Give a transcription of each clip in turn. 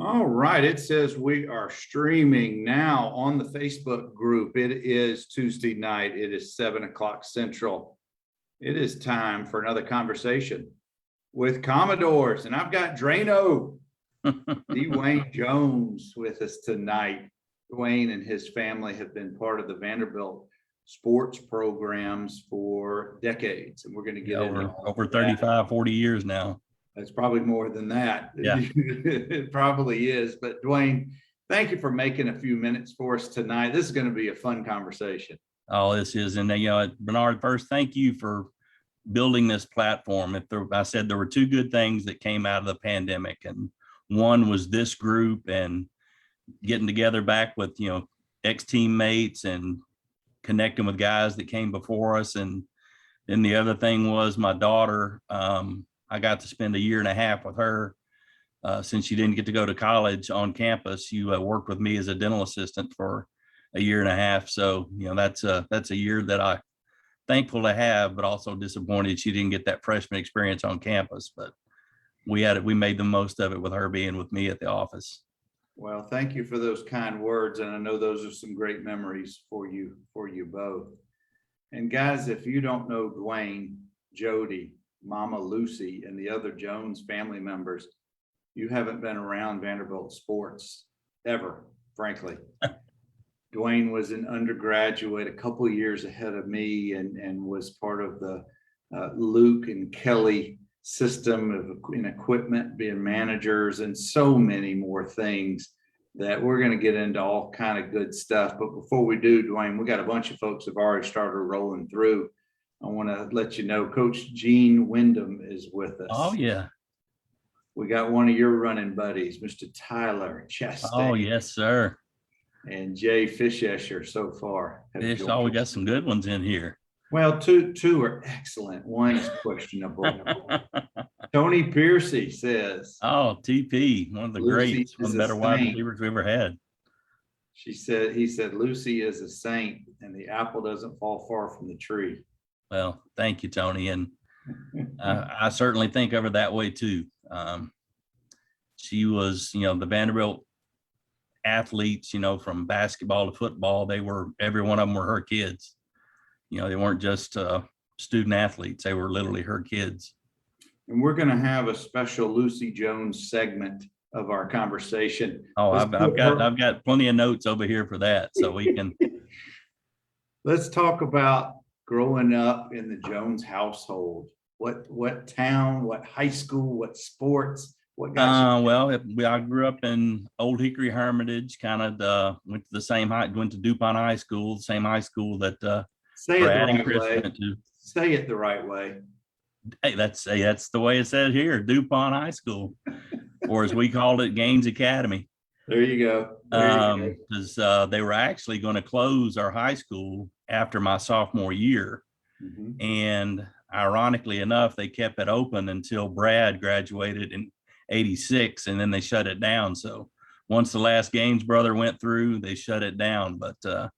All right. It says we are streaming now on the Facebook group. It is Tuesday night. It is 7 o'clock Central. It is time for another conversation with Commodores. And I've got Drano, Dewayne Jones with us tonight. Dewayne and his family have been part of the Vanderbilt sports programs for decades. And we're going to get over 35, 40 years now. That's probably more than that. Yeah. It probably is. But Dewayne, thank you for making a few minutes for us tonight. This is going to be a fun conversation. Oh, this is. And, Bernard, first, thank you for building this platform. I said there were two good things that came out of the pandemic, and one was this group and getting together back with, ex-teammates and connecting with guys that came before us. And then the other thing was my daughter. I got to spend a year and a half with her since she didn't get to go to college on campus. You worked with me as a dental assistant for a year and a half. So, that's a year that I'm thankful to have, but also disappointed she didn't get that freshman experience on campus. But we made the most of it with her being with me at the office. Well, thank you for those kind words. And I know those are some great memories for you both. And guys, if you don't know Dewayne, Jody, Mama Lucy, and the other Jones family members, you haven't been around Vanderbilt sports ever, frankly. Dewayne was an undergraduate a couple of years ahead of me and was part of the Luke and Kelly system in equipment, being managers, and so many more things that we're going to get into all kind of good stuff. But before we do, Dewayne, we got a bunch of folks have already started rolling through. I want to let you know Coach Gene Wyndham is with us. Oh, yeah. We got one of your running buddies, Mr. Tyler Chastain. Oh, yes, sir. And Jay Fishesher so far. We got some good ones in here. Well, two are excellent. One is questionable. Tony Piercy says. Oh, TP, one of the greats, one of the better wide receivers we ever had. He said, Lucy is a saint and the apple doesn't fall far from the tree. Well, thank you, Tony. And I certainly think of her that way too. She was, the Vanderbilt athletes, from basketball to football, every one of them were her kids. They weren't just student athletes. They were literally her kids. And we're going to have a special Lucy Jones segment of our conversation. Oh, I've got plenty of notes over here for that. So we can. Let's talk about growing up in the Jones household. What town, what high school, what sports, what got you? I grew up in Old Hickory Hermitage, kind of went to DuPont High School, the same high school that Brad and Chris went to. Say it the right way. Hey, that's the way it said here, DuPont High School, or as we called it, Gaines Academy. There you go. Because they were actually going to close our high school after my sophomore year. Mm-hmm. And ironically enough, they kept it open until Brad graduated in '86, and then they shut it down. So once the last Gaines brother went through, they shut it down. But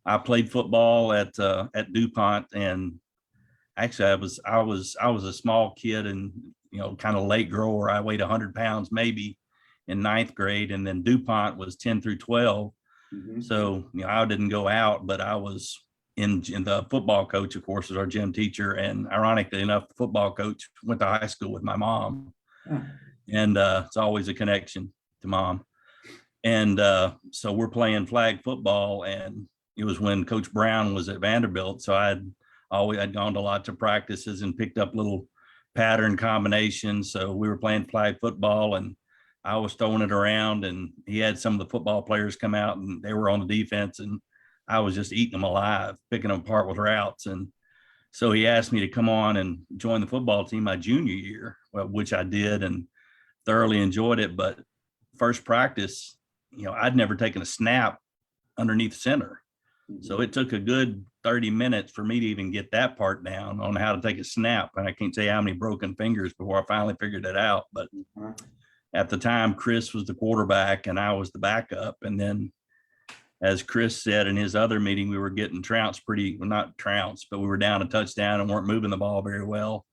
I played football at DuPont, and actually I was a small kid and kind of late grower. I weighed 100 pounds maybe in ninth grade, and then DuPont was 10 through 12. Mm-hmm. So I didn't go out, but I was in the football coach, of course, was our gym teacher, and ironically enough, the football coach went to high school with my mom. And it's always a connection to mom. And so we're playing flag football, and it was when Coach Brown was at Vanderbilt. So I'd gone to lots of practices and picked up little pattern combinations. So we were playing flag football, and I was throwing it around, and he had some of the football players come out, and they were on the defense, and I was just eating them alive, picking them apart with routes. And so he asked me to come on and join the football team my junior year, which I did and thoroughly enjoyed it. But first practice, I'd never taken a snap underneath center. So it took a good 30 minutes for me to even get that part down on how to take a snap. And I can't tell you how many broken fingers before I finally figured it out. But at the time, Chris was the quarterback and I was the backup. And then, as Chris said in his other meeting, we were getting trounced not trounced, but we were down a touchdown and weren't moving the ball very well.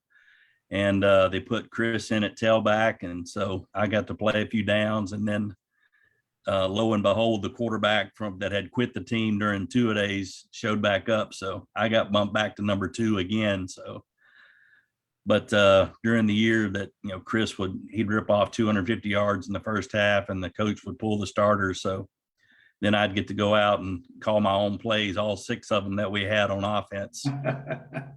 and they put Chris in at tailback. And so I got to play a few downs, and then lo and behold, the quarterback that had quit the team during 2-a-days showed back up. So I got bumped back to number 2 again. So, but during the year that, Chris he'd rip off 250 yards in the first half, and the coach would pull the starters. So then I'd get to go out and call my own plays, all 6 of them that we had on offense.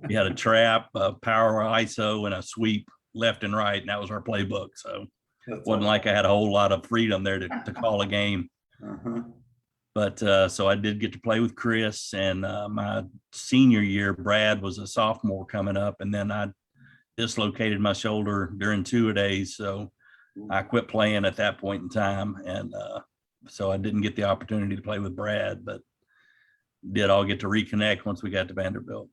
We had a trap, a power ISO, and a sweep left and right, and that was our playbook. So it wasn't like I had a whole lot of freedom there to call a game. But so I did get to play with Chris, and my senior year, Brad was a sophomore coming up, and then I dislocated my shoulder during 2-a-days. So I quit playing at that point in time. And so I didn't get the opportunity to play with Brad, but did all get to reconnect once we got to Vanderbilt.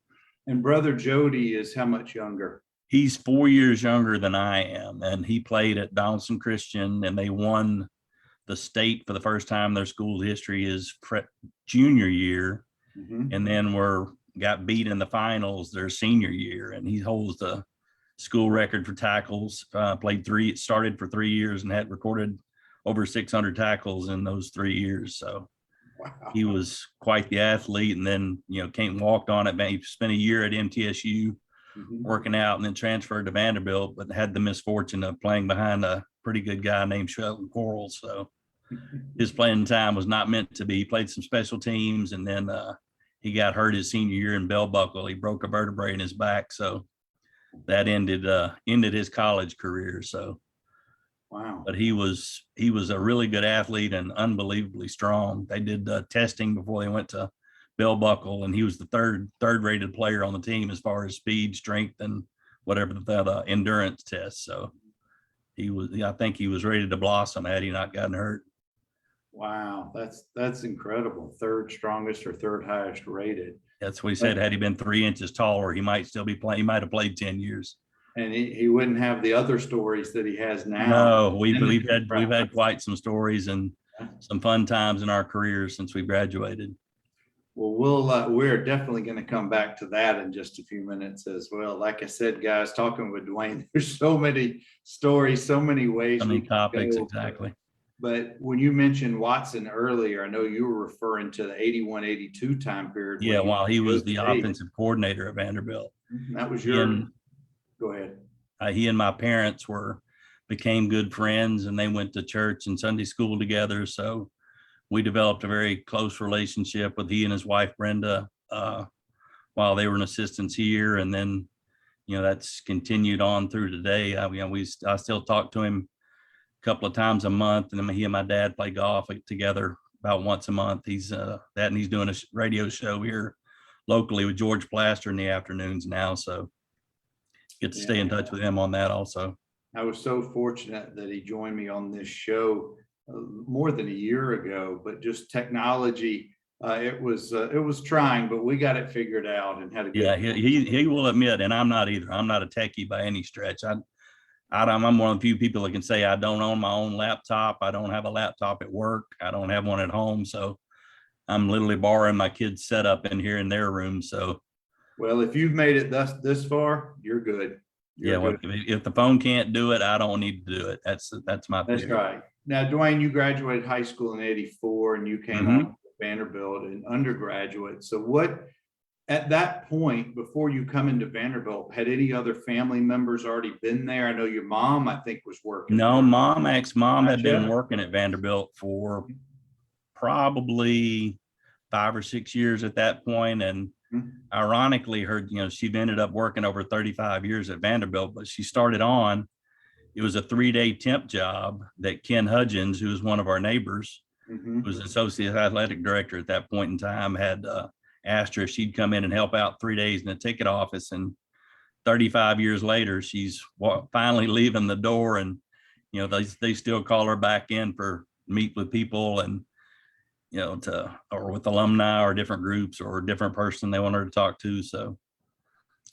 And brother Jody is how much younger? He's 4 years younger than I am, and he played at Donaldson Christian, and they won the state for the first time in their school's history his junior year, and then got beat in the finals their senior year, and he holds the school record for tackles. Started for 3 years and had recorded over 600 tackles in those 3 years. So wow. He was quite the athlete, and then walked on it. He spent a year at MTSU working out, and then transferred to Vanderbilt, but had the misfortune of playing behind a pretty good guy named Shelton Quarles. So his playing time was not meant to be. He played some special teams, and then he got hurt his senior year in belt buckle. He broke a vertebrae in his back, so that ended his college career. So wow. But he was a really good athlete and unbelievably strong. They did testing before they went to belt buckle, and he was the third rated player on the team as far as speed, strength, and whatever the endurance test. So I think he was ready to blossom had he not gotten hurt. Wow, that's incredible. Third strongest or third highest rated. That's what he said. Had he been 3 inches taller, he might still be playing. He might have played 10 years. And he wouldn't have the other stories that he has now. No, we've had quite some stories and some fun times in our careers since we graduated. Well, we're definitely going to come back to that in just a few minutes as well. Like I said, guys, talking with Dewayne, there's so many stories, so many ways. So many topics, exactly. But when you mentioned Watson earlier, I know you were referring to the 81-82 time period. Yeah, while he was the offensive coordinator at Vanderbilt. That was go ahead. He and my parents became good friends, and they went to church and Sunday school together. So we developed a very close relationship with he and his wife, Brenda, while they were in assistants here. And then, that's continued on through today. I still talk to him a couple of times a month, and then he and my dad play golf together about once a month. He's doing a radio show here locally with George Plaster in the afternoons now. So get to stay in touch with him on that also. I was so fortunate that he joined me on this show more than a year ago, but just technology, it was trying, but we got it figured out and had a good. Yeah, he will admit, and I'm not either. I'm not a techie by any stretch. I'm one of the few people that can say I don't own my own laptop. I don't have a laptop at work. I don't have one at home. So I'm literally borrowing my kids' setup in here in their room. So. Well, if you've made it this far, you're good. Well, if the phone can't do it, I don't need to do it. That's my theory. That's right. Now, Dewayne, you graduated high school in 84 and you came out to Vanderbilt and undergraduate. So what, at that point, before you come into Vanderbilt, had any other family members already been there? I know your mom, I think, was working. No, mom had been working at Vanderbilt for probably 5 or 6 years at that point. And ironically, she ended up working over 35 years at Vanderbilt, but she started on, it was a 3-day temp job that Ken Hudgens, who was one of our neighbors, who was associate athletic director at that point in time, had asked her if she'd come in and help out 3 days in the ticket office. And 35 years later, she's finally leaving the door, and they still call her back in for meet with people and or with alumni or different groups or a different person they want her to talk to. So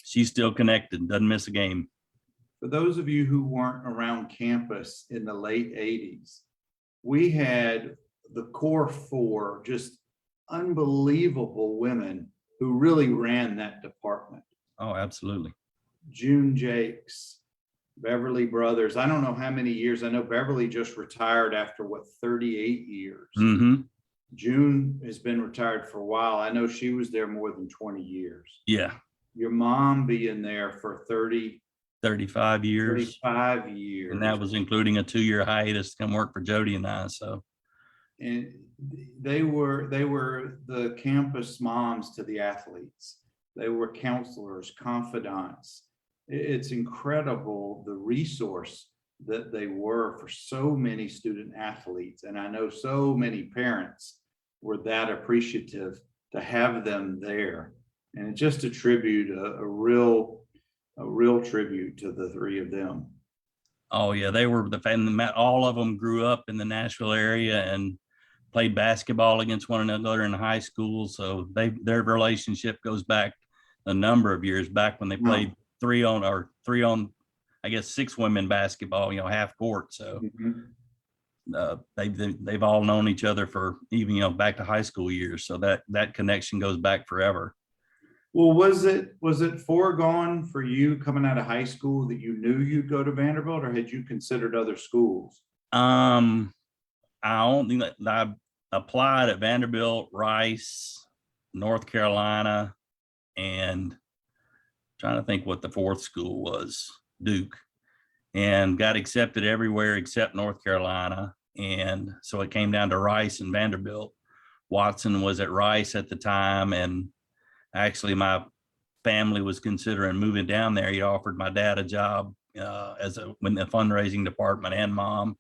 she's still connected, doesn't miss a game. For those of you who weren't around campus in the late 80s, we had the core 4, just unbelievable women who really ran that department. Oh, absolutely. June Jakes, Beverly Brothers. I don't know how many years. I know Beverly just retired after 38 years. Mm-hmm. June has been retired for a while. I know she was there more than 20 years. Yeah. Your mom being there for 35 years. 35 years. And that was including a 2-year hiatus to come work for Jody and I. So. And they were the campus moms to the athletes. They were counselors, confidants. It's incredible the resource that they were for so many student athletes. And I know so many parents were that appreciative to have them there. And just a tribute, a real tribute to the three of them. Oh yeah, they were the fan. All of them grew up in the Nashville area and played basketball against one another in high school. So their relationship goes back a number of years, back when they played 3-on, I guess 6 women basketball, half court. So they've all known each other for even, back to high school years. So that connection goes back forever. Well, was it foregone for you coming out of high school that you knew you'd go to Vanderbilt, or had you considered other schools? I only I applied at Vanderbilt, Rice, North Carolina, and trying to think what the 4th school was, Duke, and got accepted everywhere except North Carolina. And so it came down to Rice and Vanderbilt. Watson was at Rice at the time, and actually my family was considering moving down there. He offered my dad a job in the fundraising department and mom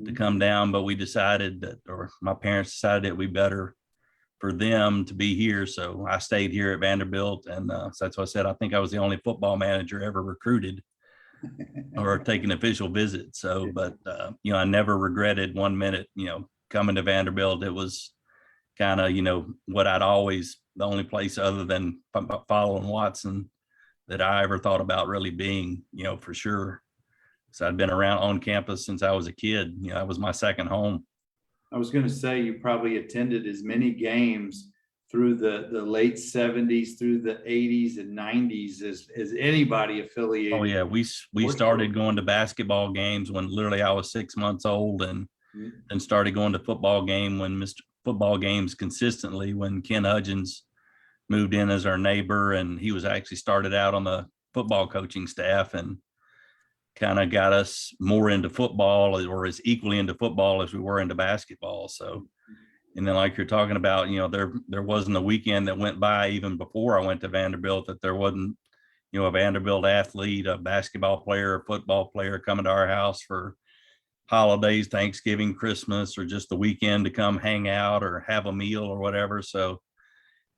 to come down, but we decided that, or my parents decided it would be better for them to be here. So I stayed here at Vanderbilt, and so that's what I said. I think I was the only football manager ever recruited or taking official visits. So, but I never regretted 1 minute, coming to Vanderbilt. It was kind of, what I'd always, the only place other than following Watson that I ever thought about really being, for sure. So I'd been around on campus since I was a kid. That was my second home. I was going to say you probably attended as many games through the late 70s through the 80s and 90s as anybody affiliated. Oh yeah, we started going to basketball games when literally I was 6 months old, and then started going to football games consistently when Ken Hudgens moved in as our neighbor, and he was actually started out on the football coaching staff and kind of got us more into football, or as equally into football as we were into basketball. So, and then like you're talking about, there wasn't a weekend that went by even before I went to Vanderbilt that there wasn't, a Vanderbilt athlete, a basketball player, a football player coming to our house for holidays, Thanksgiving, Christmas, or just the weekend to come hang out or have a meal or whatever. So,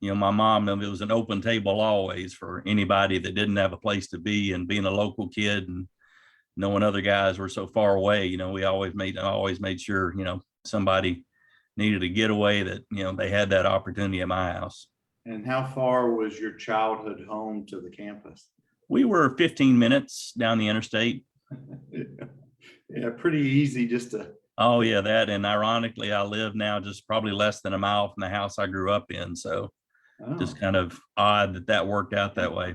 my mom, it was an open table always for anybody that didn't have a place to be, and being a local kid and knowing other guys were so far away, we always made sure, somebody needed a getaway, that, they had that opportunity at my house. And how far was your childhood home to the campus? We were 15 minutes down the interstate. Yeah, pretty easy just to. Oh yeah, that. And ironically, I live now just probably less than a mile from the house I grew up in. So just kind of odd that worked out that way.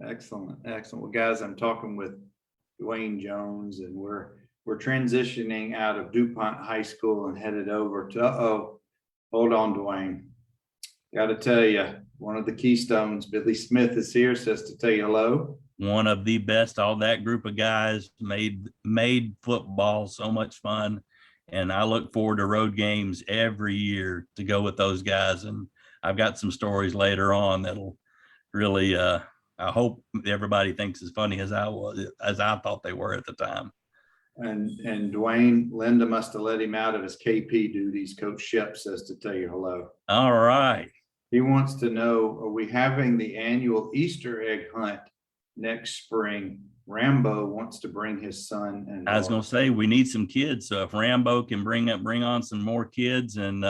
Excellent. Well, guys, I'm talking with Dewayne Jones, and we're transitioning out of DuPont High School and headed over to, hold on, Dewayne. Got to tell you, one of the keystones, Billy Smith, is here, says to tell you hello. One of the best. All that group of guys made football so much fun, and I look forward to road games every year to go with those guys. And I've got some stories later on that'll really, I hope everybody thinks as funny as I thought they were at the time. And Dewayne, Linda must have let him out of his KP duties. Coach Shep says to tell you hello. All right. He wants to know, are we having the annual Easter egg hunt next spring? Rambo wants to bring his son. And I was going to say, we need some kids. So if Rambo can bring on some more kids, and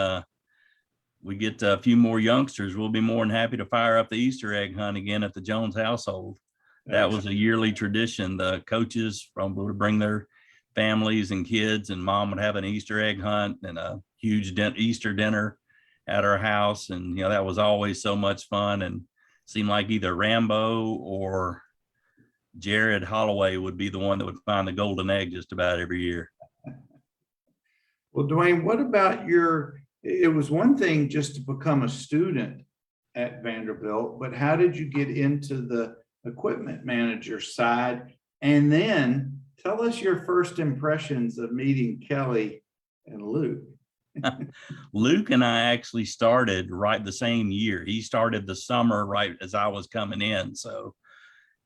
we get a few more youngsters, we'll be more than happy to fire up the Easter egg hunt again at the Jones household. That was a yearly tradition. The coaches would bring their families and kids, and mom would have an Easter egg hunt and a huge Easter dinner at our house. And, that was always so much fun, and seemed like either Rambo or Jared Holloway would be the one that would find the golden egg just about every year. Well, Dewayne, what about it was one thing just to become a student at Vanderbilt, but how did you get into the equipment manager side? And then tell us your first impressions of meeting Kelly and Luke. Luke and I actually started right the same year. He started the summer right as I was coming in. So,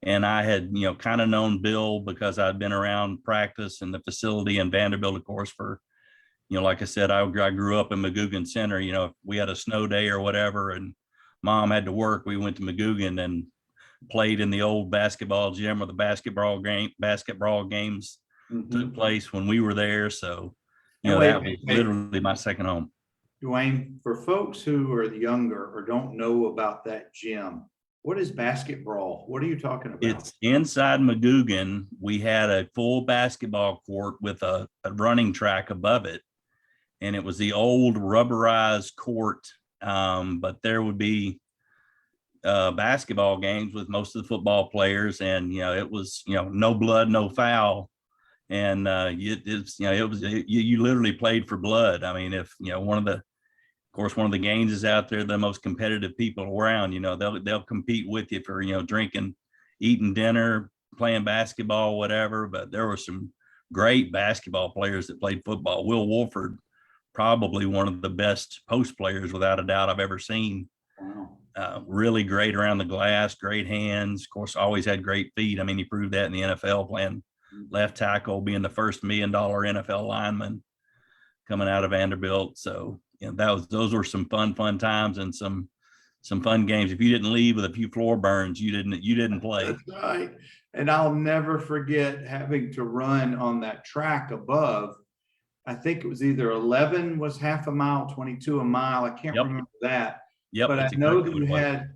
and I had, kind of known Bill because I'd been around practice and the facility in Vanderbilt, of course, for, like I said, I grew up in McGugin Center. If we had a snow day or whatever and mom had to work, we went to McGugin and played in the old basketball gym where the basketball games took place when we were there. So, that was literally my second home. Dewayne, for folks who are younger or don't know about that gym, what is basketball? What are you talking about? It's inside McGugin. We had a full basketball court with a running track above it. And it was the old rubberized court. But there would be basketball games with most of the football players. And, it was, no blood, no foul. And you literally played for blood. I mean, if one of the games is out there, the most competitive people around, they'll compete with you for drinking, eating dinner, playing basketball, whatever. But there were some great basketball players that played football. Will Wolford, probably one of the best post players without a doubt I've ever seen. Wow. Really great around the glass, great hands. Of course, always had great feet. I mean, he proved that in the NFL, playing left tackle, being the first $1 million NFL lineman coming out of Vanderbilt. So, those were some fun times and some fun games. If you didn't leave with a few floor burns, you didn't play. That's right. And I'll never forget having to run on that track above. I think it was either 11 was half a mile, 22 a mile. I can't remember that. Yep. But I know that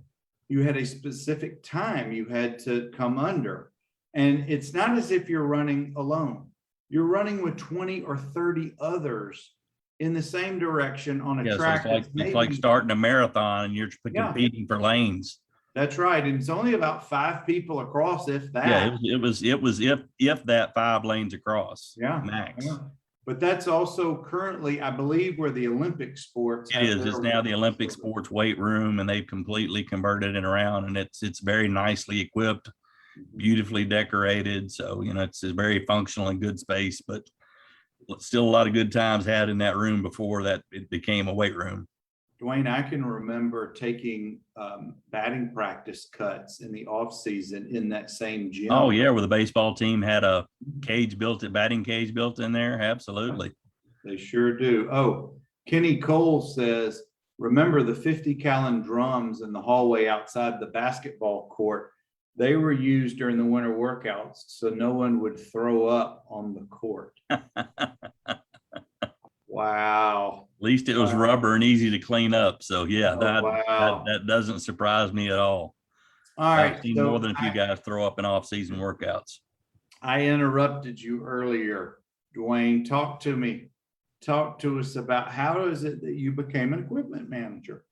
you had a specific time you had to come under. And it's not as if you're running alone. You're running with 20 or 30 others in the same direction on a track. So it's like starting a marathon and you're competing for lanes. That's right. And it's only about 5 people across, if that. Yeah, it was if that 5 lanes across. Yeah. Max. Yeah. But that's also currently, I believe, where the Olympic sports. It's now the Olympic sports weight room, and they've completely converted it around, and it's very nicely equipped, beautifully decorated. So, it's a very functional and good space, but still a lot of good times had in that room before that it became a weight room. Dewayne, I can remember taking batting practice cuts in the off season in that same gym. Oh yeah, where the baseball team had a batting cage built in there. Absolutely. They sure do. Oh, Kenny Cole says, remember the 50-gallon drums in the hallway outside the basketball court? They were used during the winter workouts so no one would throw up on the court. Wow. At least it was rubber and easy to clean up. So yeah, that doesn't surprise me at all. All right. I've seen more than a few guys throw up in off-season workouts. I interrupted you earlier. Dewayne, talk to me. Talk to us about how is it that you became an equipment manager?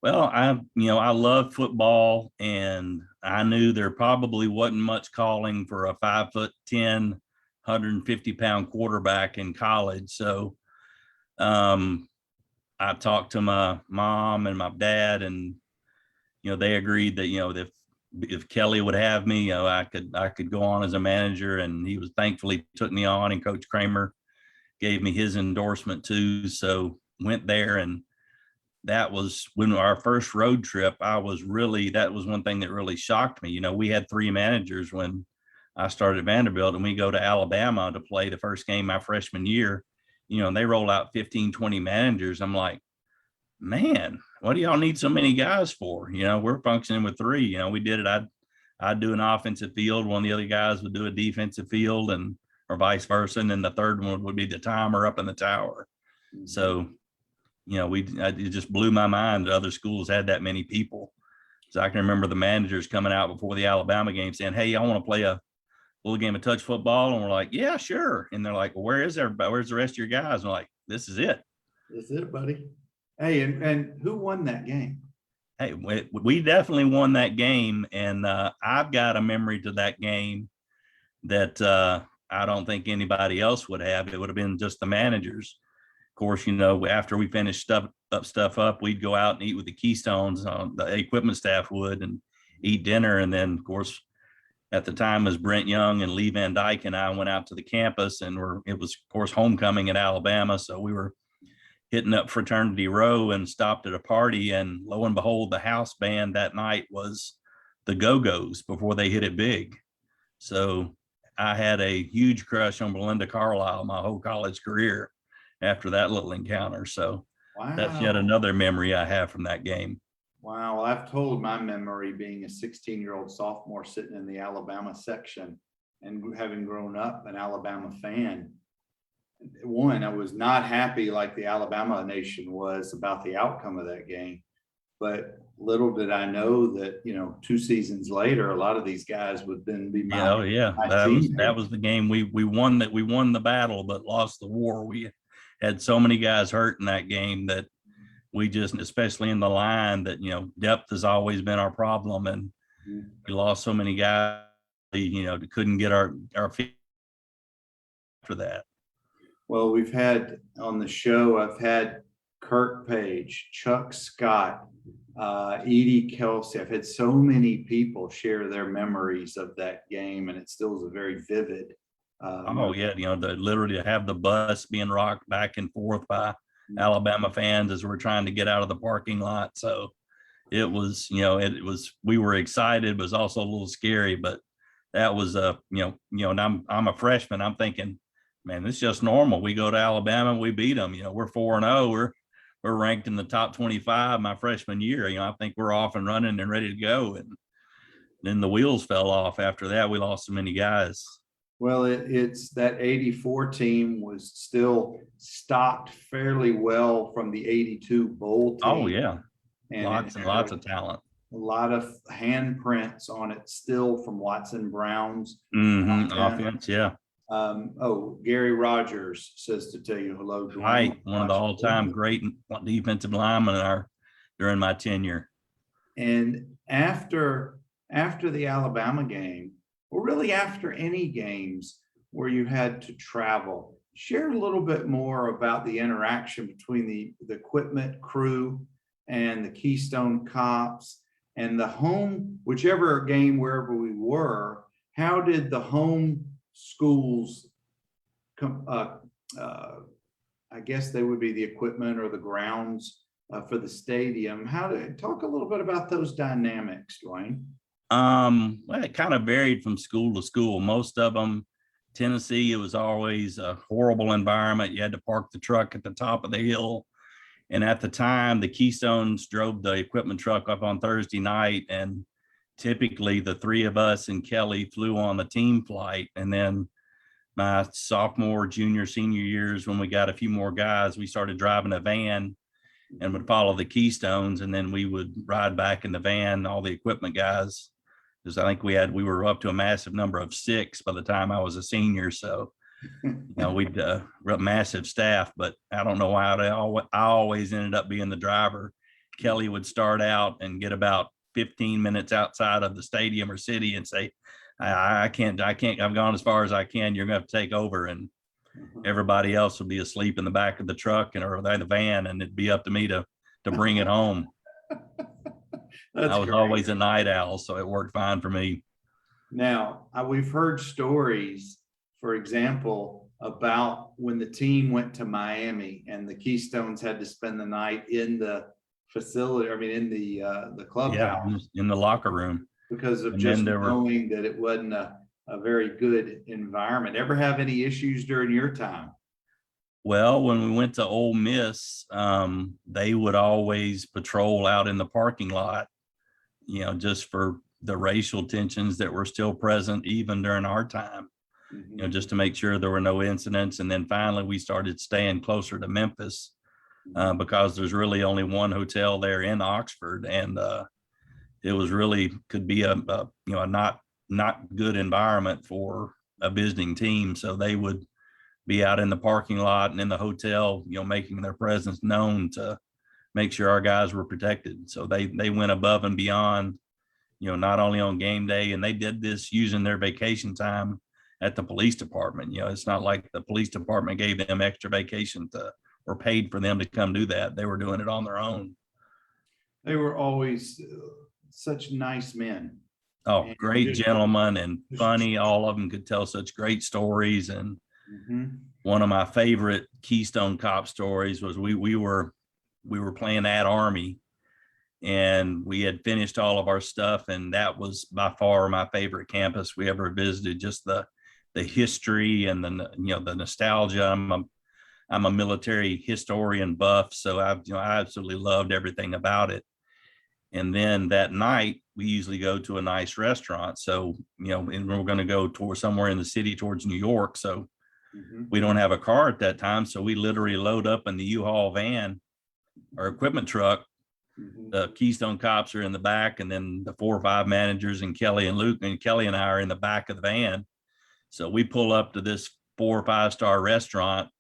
Well, I love football, and I knew there probably wasn't much calling for a 5'10", 150-pound quarterback in college. So I talked to my mom and my dad, and they agreed that if Kelly would have me, I could go on as a manager, and he was thankfully took me on, and Coach Kramer gave me his endorsement too. So went there, and that was when our first road trip. That was one thing that really shocked me. We had 3 managers when I started at Vanderbilt, and we go to Alabama to play the first game my freshman year. And they roll out 15, 20 managers. I'm like, man, what do y'all need so many guys for? We're functioning with 3. We did it. I'd do an offensive field. One of the other guys would do a defensive field, or vice versa. And then the third one would be the timer up in the tower. Mm-hmm. So, it just blew my mind that other schools had that many people. So I can remember the managers coming out before the Alabama game saying, hey, I want to play a little game of touch football. And we're like, yeah, sure. And they're like, well, where is everybody? Where's the rest of your guys? And we're like, this is it. This is it, buddy. Hey, and who won that game? Hey, we definitely won that game, and I've got a memory to that game that I don't think anybody else would have. It would have been just the managers. Of course, after we finished stuff up, we'd go out and eat with the Keystones. The equipment staff would, and eat dinner, and then of course, at the time, as Brent Young and Lee Van Dyke and I went out to the campus, and it was of course homecoming in Alabama, so we were hitting up Fraternity Row and stopped at a party, and lo and behold, the house band that night was the Go-Go's before they hit it big. So I had a huge crush on Belinda Carlisle my whole college career after that little encounter. So that's yet Wow. another memory I have from that game. Wow. Well, I've told my memory being a 16-year-old sophomore sitting in the Alabama section and having grown up an Alabama fan. One, I was not happy like the Alabama nation was about the outcome of that game. But little did I know that, 2 seasons later, a lot of these guys would then be Yeah, oh yeah, my that teammates. was the game we won. That we won the battle, but lost the war. We had so many guys hurt in that game that we just, especially in the line, that depth has always been our problem, and we lost so many guys. Couldn't get our feet for that. Well, we've had on the show, I've had Kirk Page, Chuck Scott, Edie Kelsey. I've had so many people share their memories of that game, and it still is a very vivid. Oh yeah, literally to have the bus being rocked back and forth by Alabama fans as we're trying to get out of the parking lot. So it was, we were excited, but it was also a little scary. But that was and I'm a freshman. I'm thinking, man, it's just normal. We go to Alabama, we beat them. We're 4-0. We're ranked in the top 25 my freshman year. I think we're off and running and ready to go. And then the wheels fell off after that. We lost so many guys. Well, it's that 84 team was still stocked fairly well from the 82 bowl team. Oh yeah, and lots of talent. A lot of handprints on it still from Watson Brown's offense. Yeah. Gary Rogers says to tell you hello. Dewayne. Right, one of the all-time great defensive linemen during my tenure. And after the Alabama game, or really after any games where you had to travel, share a little bit more about the interaction between the equipment crew and the Keystone Cops and the home, whichever game, wherever we were. How did the home schools I guess they would be the equipment or the grounds for the stadium. Talk a little bit about those dynamics, Dewayne? Well, it kind of varied from school to school. Most of them, Tennessee, it was always a horrible environment. You had to park the truck at the top of the hill. And at the time, the Keystones drove the equipment truck up on Thursday night, and typically the 3 of us and Kelly flew on the team flight. And then my sophomore, junior, senior years, when we got a few more guys, we started driving a van and would follow the Keystones, and then we would ride back in the van, all the equipment guys, because I think we were up to a massive number of 6 by the time I was a senior. So we'd massive staff, but I don't know why I always ended up being the driver. Kelly would start out and get about 15 minutes outside of the stadium or city and say, I can't, I've gone as far as I can. You're gonna have to take over. And everybody else would be asleep in the back of the truck or the van, and it'd be up to me to bring it home. I was always a night owl, so it worked fine for me. Now, we've heard stories, for example, about when the team went to Miami and the Keystones had to spend the night in the facility, in the clubhouse. Yeah, in the locker room. Because of just knowing that it wasn't a very good environment. Ever have any issues during your time? Well, when we went to Ole Miss, they would always patrol out in the parking lot, just for the racial tensions that were still present even during our time, just to make sure there were no incidents. And then finally we started staying closer to Memphis because there's really only one hotel there in Oxford, and it was really could be a not good environment for a visiting team. So they would be out in the parking lot and in the hotel, making their presence known to make sure our guys were protected. So they went above and beyond, not only on game day, and they did this using their vacation time at the police department. It's not like the police department gave them extra vacation or paid for them to come do that. They were doing it on their own. They were always such nice men. Oh, And great gentlemen and funny. All of them could tell such great stories. And one of my favorite Keystone Cop stories was we were playing at Army, and we had finished all of our stuff, and that was by far my favorite campus we ever visited. Just the history and the nostalgia. I'm a military historian buff, so I absolutely loved everything about it. And then that night, we usually go to a nice restaurant. So, and we're going to go towards somewhere in the city towards New York. So we don't have a car at that time. So we literally load up in the U-Haul van, our equipment truck. The Keystone Cops are in the back, and then the 4 or 5 managers and Kelly and Luke, and Kelly and I are in the back of the van. So we pull up to this 4 or 5 star restaurant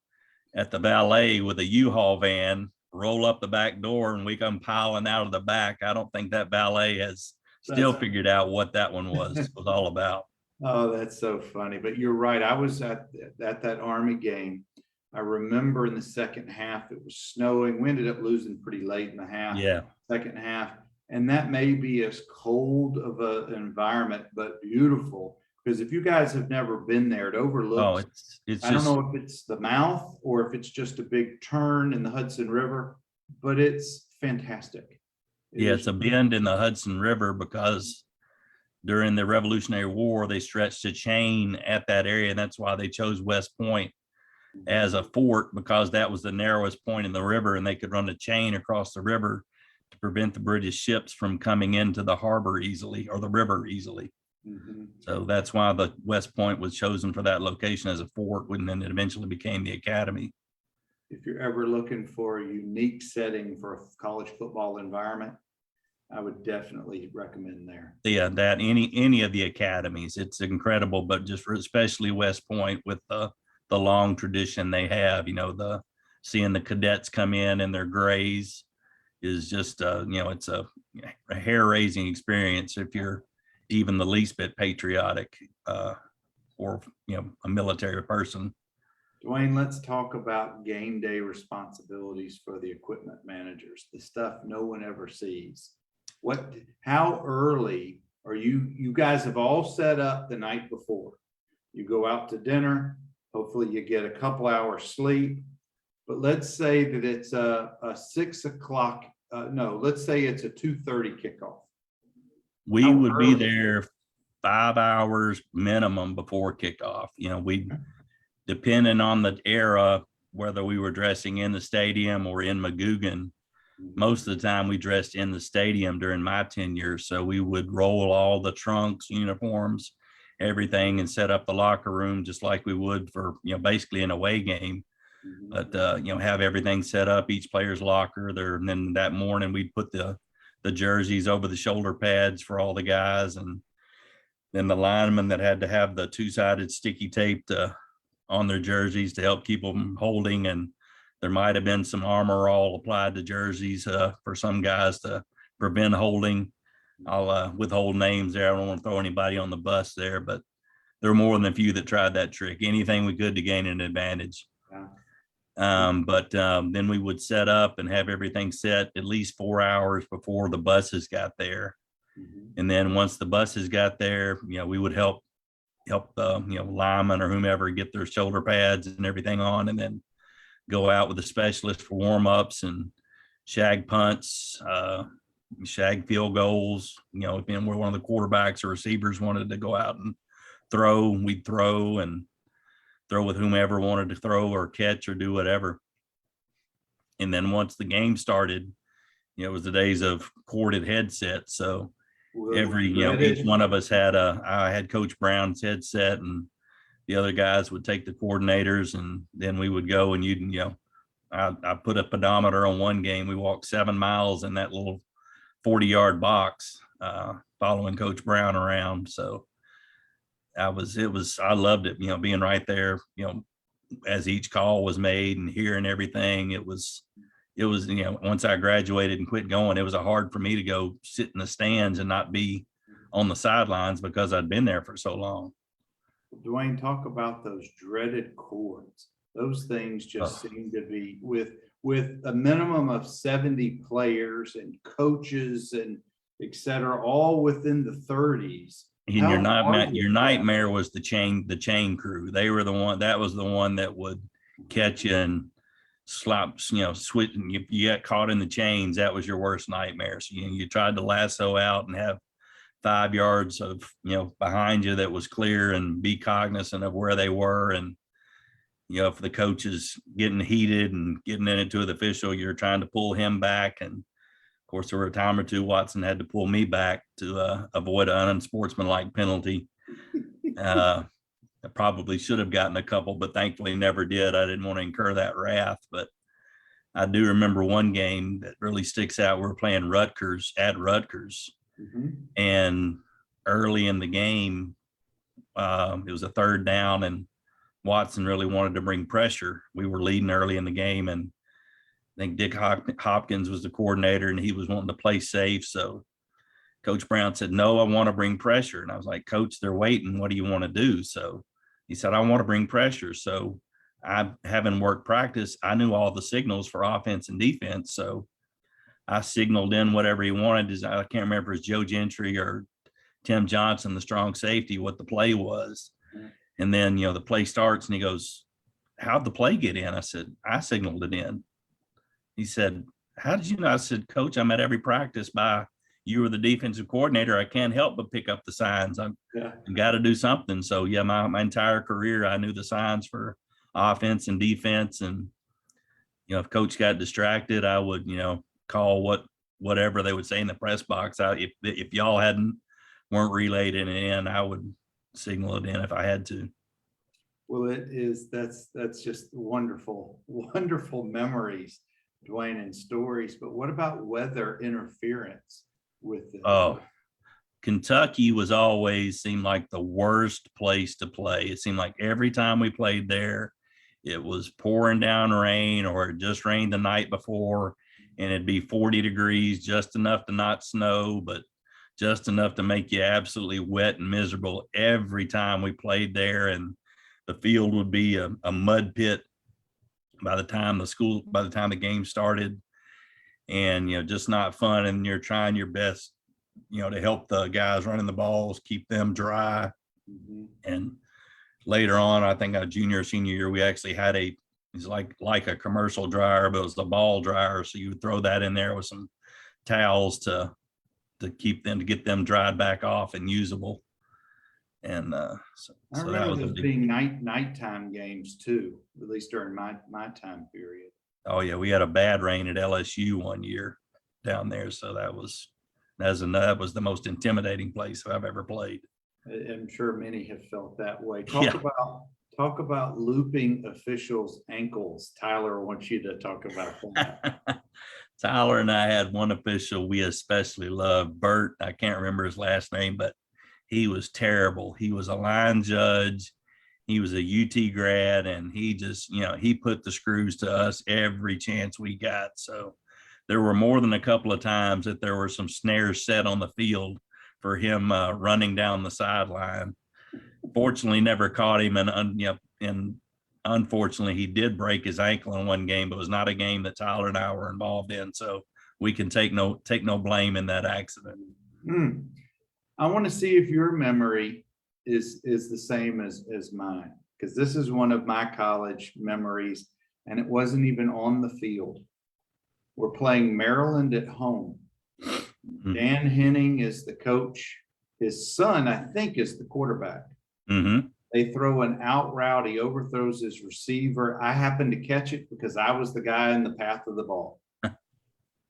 at the valet with a U-Haul van, roll up the back door, and we come piling out of the back. I don't think that valet has still figured out what that one was all about. Oh, that's so funny. But you're right. I was at that Army game. I remember in the second half, it was snowing. We ended up losing pretty late in the half. Yeah. Second half. And that may be as cold of an environment, but beautiful. Because if you guys have never been there, it overlooks. Oh, it's I don't know if it's the mouth or if it's just a big turn in the Hudson River, but it's fantastic. It's a bend in the Hudson River, because during the Revolutionary War, they stretched a chain at that area. And that's why they chose West Point as a fort, because that was the narrowest point in the river, and they could run a chain across the river to prevent the British ships from coming into the harbor easily, or the river easily. So that's why the West Point was chosen for that location as a fort, and then it eventually became the academy. If you're ever looking for a unique setting for a college football environment, I would definitely recommend there. Yeah, that any of the academies, it's incredible, but just especially West Point with the long tradition they have. Seeing the cadets come in their grays is just it's a hair-raising experience if you're even the least bit patriotic or a military person. Dewayne, let's talk about game day responsibilities for the equipment managers, the stuff no one ever sees. How early are you guys have all set up the night before? You go out to dinner, hopefully you get a couple hours sleep, but let's say that it's a 6 o'clock, let's say it's a 2:30 kickoff. We would be there 5 hours minimum before kickoff. Depending on the era, whether we were dressing in the stadium or in Magoogan, most of the time we dressed in the stadium during my tenure. So we would roll all the trunks, uniforms, everything, and set up the locker room just like we would for, basically an away game. But, have everything set up, each player's locker there. And then that morning we'd put the jerseys over the shoulder pads for all the guys. And then the linemen that had to have the 2-sided sticky tape on their jerseys to help keep them holding. And there might have been some armor all applied to jerseys for some guys to prevent holding. I'll withhold names there. I don't want to throw anybody on the bus there, but there were more than a few that tried that trick. Anything we could to gain an advantage. But then we would set up and have everything set at least 4 hours before the buses got there. And then once the buses got there, we would help linemen or whomever get their shoulder pads and everything on, and then go out with a specialist for warm-ups and shag punts, shag field goals. If we're one of the quarterbacks or receivers wanted to go out and throw, we'd throw with whomever wanted to throw or catch or do whatever. And then once the game started, it was the days of corded headsets. So each one of us had I had Coach Brown's headset, and the other guys would take the coordinators, and then we would go and I put a pedometer on one game. We walked 7 miles in that little 40-yard box, following Coach Brown around. So I loved it, being right there, as each call was made and hearing everything. It was it was, once I graduated and quit going, it was hard for me to go sit in the stands and not be on the sidelines because I'd been there for so long. Dewayne, talk about those dreaded cords. Those things just seem to be with a minimum of 70 players and coaches and et cetera, all within the 30s. And your nightmare was the chain crew. They were the one that was the one that would catch you and slap, switch. And you got caught in the chains. That was your worst nightmare. So you tried to lasso out and have 5 yards of, behind you that was clear and be cognizant of where they were. And, if the coach is getting heated and getting into the official, you're trying to pull him back. And of course, there were a time or two Watson had to pull me back to avoid an unsportsmanlike penalty. I probably should have gotten a couple, but thankfully never did. I didn't want to incur that wrath. But I do remember one game that really sticks out. We were playing Rutgers at Rutgers. Mm-hmm. And early in the game, it was a 3rd down, and Watson really wanted to bring pressure. We were leading early in the game, and I think Dick Hopkins was the coordinator, and he was wanting to play safe. So Coach Brown said, "No, I want to bring pressure." And I was like, "Coach, they're waiting. What do you want to do?" So he said, "I want to bring pressure." So I, having worked practice, I knew all the signals for offense and defense. So I signaled in whatever he wanted. I can't remember if it was Joe Gentry or Tim Johnson, the strong safety, what the play was. And then, the play starts and he goes, "How'd the play get in?" I said, "I signaled it in." He said, "How did you know?" I said, "Coach, I'm at every practice you were the defensive coordinator. I can't help but pick up the signs. I've got to do something." So yeah, my entire career, I knew the signs for offense and defense. And, if coach got distracted, I would, call whatever they would say in the press box. If y'all weren't relayed it in, I would signal it in if I had to. Well, that's just wonderful memories, Dewayne, and stories. But what about weather interference with it? Oh, Kentucky was always seemed like the worst place to play. It seemed like every time we played there, it was pouring down rain, or it just rained the night before, and it'd be 40 degrees, just enough to not snow, but just enough to make you absolutely wet and miserable every time we played there. And the field would be a mud pit by the time the game started, and, just not fun. And you're trying your best, to help the guys running the balls, keep them dry. Mm-hmm. And later on, I think our junior or senior year, we actually had it's like a commercial dryer, but it was the ball dryer. So you would throw that in there with some towels to get them dried back off and usable. And so I remember that was those being nighttime games too, at least during my time period. Oh yeah, we had a bad rain at LSU one year down there, so that was the most intimidating place I've ever played. I'm sure many have felt that way. Talk about looping officials' ankles. Tyler wants you to talk about that. Tyler and I had one official we especially loved, Bert. I can't remember his last name, but he was terrible. He was a line judge. He was a UT grad, and he just, he put the screws to us every chance we got. So there were more than a couple of times that there were some snares set on the field for him running down the sideline. Fortunately, never caught him, and unfortunately, he did break his ankle in one game, but it was not a game that Tyler and I were involved in. So we can take no blame in that accident. I want to see if your memory is the same as mine, because this is one of my college memories, and it wasn't even on the field. We're playing Maryland at home. Mm-hmm. Dan Henning is the coach. His son, I think, is the quarterback. Mm-hmm. They throw an out route. He overthrows his receiver. I happened to catch it because I was the guy in the path of the ball.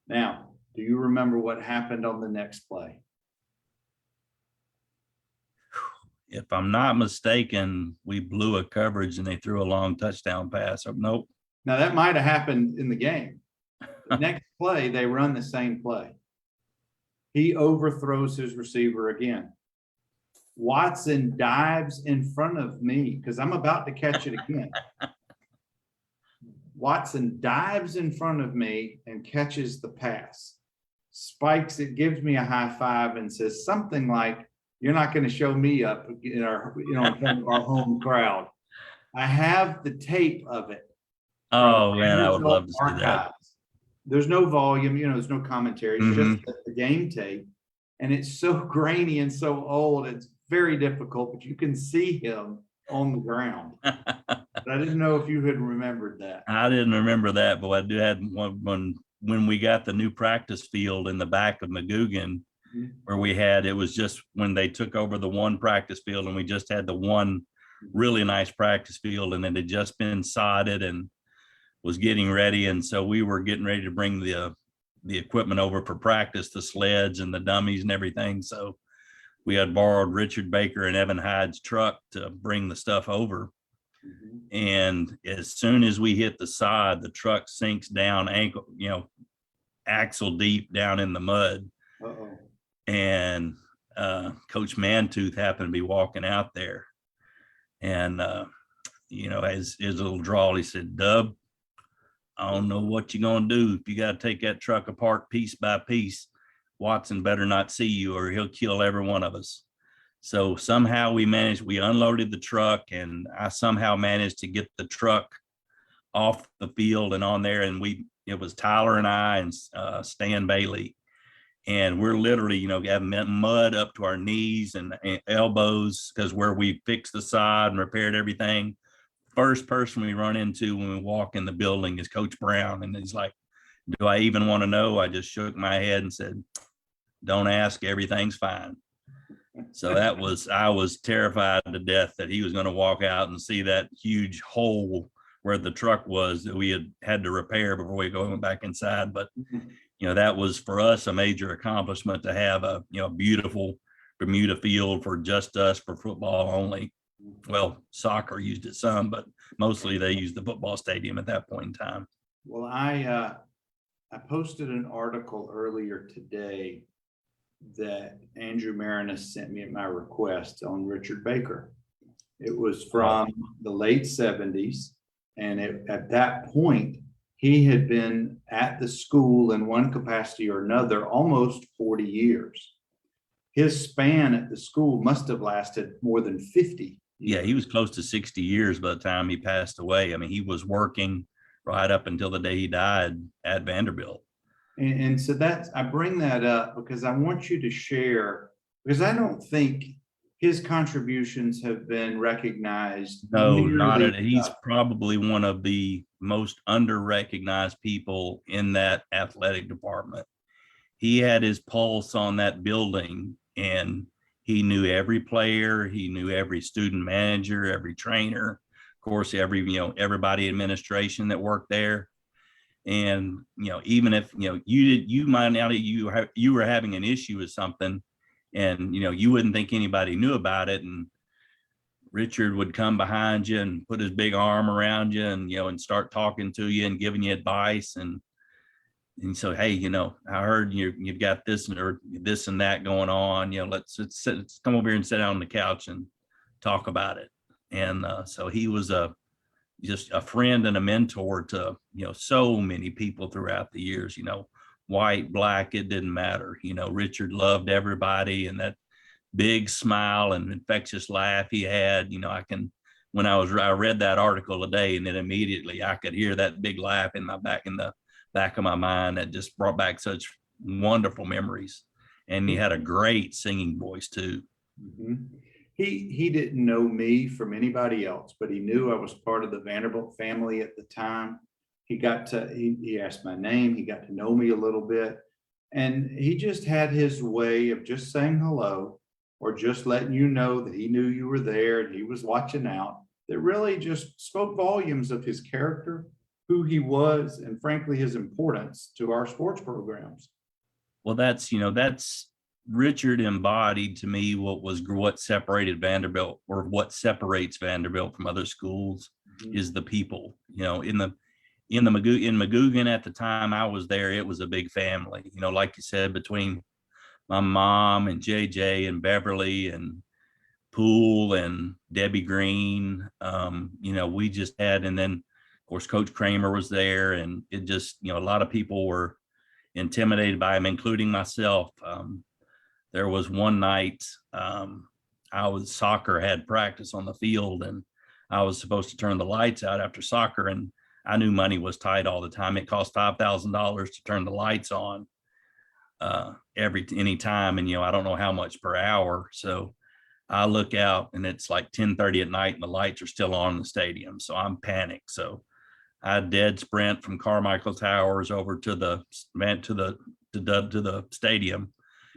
Now, do you remember what happened on the next play? If I'm not mistaken, we blew a coverage and they threw a long touchdown pass. Nope. Now, that might have happened in the game. The next play, they run the same play. He overthrows his receiver again. Watson dives in front of me because I'm about to catch it again. Watson dives in front of me and catches the pass. Spikes it, gives me a high five and says something like, "You're not going to show me up in our, in front of our home crowd." I have the tape of it. Oh man, I would love to see that. There's no volume, there's no commentary. It's just the game tape. And it's so grainy and so old. It's very difficult, but you can see him on the ground. But I didn't know if you had remembered that. I didn't remember that, but I did have one when we got the new practice field in the back of McGugin, where we had, it was just when they took over the one practice field, and we just had the one really nice practice field, and it had just been sodded and was getting ready. And so we were getting ready to bring the equipment over for practice, the sleds and the dummies and everything. So we had borrowed Richard Baker and Evan Hyde's truck to bring the stuff over. And as soon as we hit the sod, the truck sinks down axle deep down in the mud. And Coach Mantooth happened to be walking out there. And, as his little drawl, he said, "Dub, I don't know what you're going to do. If you got to take that truck apart piece by piece, Watson better not see you or he'll kill every one of us." So somehow we unloaded the truck, and I somehow managed to get the truck off the field and on there. And it was Tyler and I and Stan Bailey. And we're literally, having mud up to our knees and elbows, because where we fixed the sod and repaired everything, first person we run into when we walk in the building is Coach Brown. And he's like, "Do I even want to know?" I just shook my head and said, "Don't ask, everything's fine." So I was terrified to death that he was going to walk out and see that huge hole where the truck was that we had to repair before we go back inside. But, that was for us a major accomplishment to have a beautiful Bermuda field for just us, for football only. Well, soccer used it some, but mostly they used the football stadium at that point in time. Well, I posted an article earlier today that Andrew Marinus sent me at my request on Richard Baker. It was from the late 70s. And at that point, he had been at the school in one capacity or another almost 40 years. His span at the school must have lasted more than 50 years. Yeah, he was close to 60 years by the time he passed away. I mean, he was working right up until the day he died at Vanderbilt. And so I bring that up because I want you to share, because I don't think his contributions have been recognized. No, not at. He's probably one of the most under-recognized people in that athletic department. He had his pulse on that building, and he knew every player. He knew every student manager, every trainer, of course, everybody administration that worked there. And even if you might not you were having an issue with something, and you wouldn't think anybody knew about it, and Richard would come behind you and put his big arm around you and and start talking to you and giving you advice, and so, "Hey, I heard you've got this or this and that going on, let's come over here and sit down on the couch and talk about it." And so he was just a friend and a mentor to so many people throughout the years, white, black, it didn't matter. Richard loved everybody, and that big smile and infectious laugh he had, I read that article today, and then immediately I could hear that big laugh in the back of my mind. That just brought back such wonderful memories. And he had a great singing voice too. He didn't know me from anybody else, but he knew I was part of the Vanderbilt family at the time. He asked my name. He got to know me a little bit, and he just had his way of just saying hello, or just letting you know that he knew you were there and he was watching out. That really just spoke volumes of his character, who he was, and frankly, his importance to our sports programs. Well, that's Richard embodied to me what separated Vanderbilt, or what separates Vanderbilt from other schools, is the people. In Magoogan at the time I was there, it was a big family. Like you said, between my mom and JJ and Beverly and Poole and Debbie Green, we just had, and then of course, Coach Kramer was there, and it just, a lot of people were intimidated by him, including myself. There was one night soccer had practice on the field, and I was supposed to turn the lights out after soccer, and I knew money was tight all the time. It cost $5,000 to turn the lights on any time, and I don't know how much per hour. So I look out, and it's like 10:30 at night, and the lights are still on in the stadium. So I'm panicked. So I dead sprint from Carmichael Towers over to the stadium,